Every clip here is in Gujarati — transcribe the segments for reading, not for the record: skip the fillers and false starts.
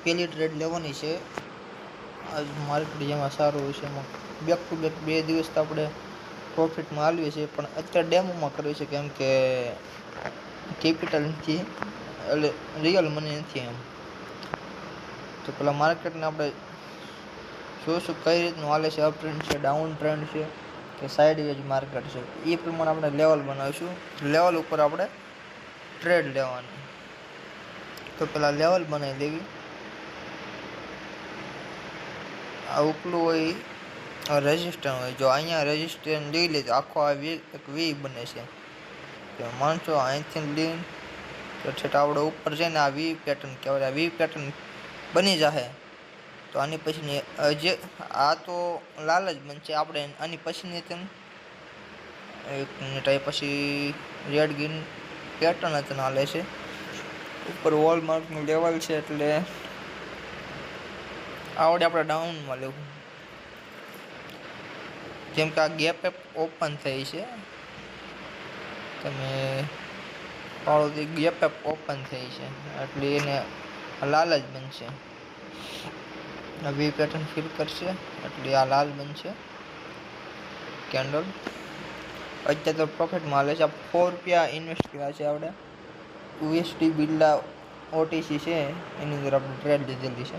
પહેલી ટ્રેડ લેવાની છે આજ માર્કેટ જેમાં સારું હોય છે એમાં બેક ટુ બેક 2 દિવસ તો આપણે પ્રોફિટમાં આવીએ છીએ, પણ અત્યારે ડેમોમાં કરવી છે કેમ કે કેપિટલ નથી એટલે રિયલ મની નથી એમ. તો પેલા માર્કેટને આપણે શું કઈ રીતનું હાલે છે, અપ ટ્રેન્ડ છે, ડાઉન ટ્રેન્ડ છે કે સાઇડ વેજ માર્કેટ છે, એ પ્રમાણે આપણે લેવલ બનાવીશું. લેવલ ઉપર આપણે ટ્રેડ લેવાની. તો પેલા લેવલ બનાવી દેવી. આ ઉપલું હોય રેઝિસ્ટન્સ હોય, જો અહીંયા રેઝિસ્ટન્સ લઈ લે તો આખો આ એક વી બને છે. તો માણસો અહીંથી લઈને તો છેટા આપણે ઉપર જઈને આ વી પેટર્ન કહેવાય, આ વી પેટર્ન બની જશે. તો આની પછીની જે આ તો લાલ જ બનશે, આપણે આની પછીની એક મિનિટ આવી પછી રેડ ગ્રીન પેટર્ન જ હાલે છે. ઉપર વોલમાર્કનું લેવલ છે એટલે આવડે આપણે ડાઉનમાં લેવું. જેમ કે આ ગેપ ઓપન થઈ છે, તમે પાળો ગેપ ઓપન થઈ છે એટલે એને લાલ જ બનશે. વી પેટર્ન ફિલ કરશે એટલે આ લાલ બનશે કેન્ડલ. અત્યારે તો પ્રોફિટમાં હાલે છે. 4 રૂપિયા ઇન્વેસ્ટ કર્યા છે આપણે. USD બિરલા OTC છે એની અંદર આપણે ટ્રેડ લીધેલી છે.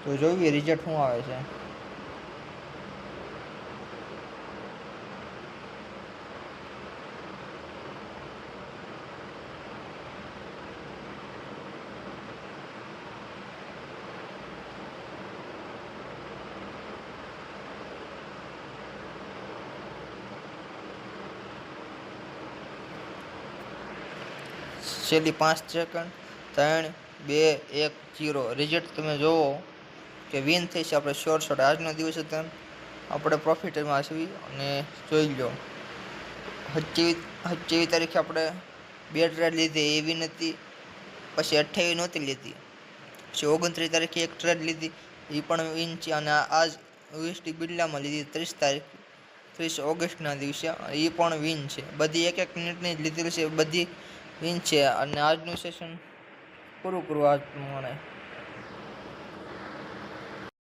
તો જોઈએ રિઝલ્ટ શું આવે છે. છેલ્લી 5 સેકન્ડ 3 2 1 0 રિઝલ્ટ તમે જોવો કે વિન થઈ છે આપણે શ્યોર શોટ. આજનો દિવસ હતો આપણે પ્રોફિટમાં છીએ અને જોઈ લો 27 તારીખે આપણે 2 ટ્રેડ લીધી એ વિન હતી, પછી 28 નહોતી લીધી, પછી 29 તારીખે એક ટ્રેડ લીધી એ પણ વિન છે, અને આજ USD બિરલામાં લીધી 30 ઓગસ્ટના દિવસે એ પણ વિન છે. બધી 1 મિનિટની જ લીધેલી છે, બધી વિન છે. અને આજનું સેશન પૂરું કરવું આજ પ્રમાણે.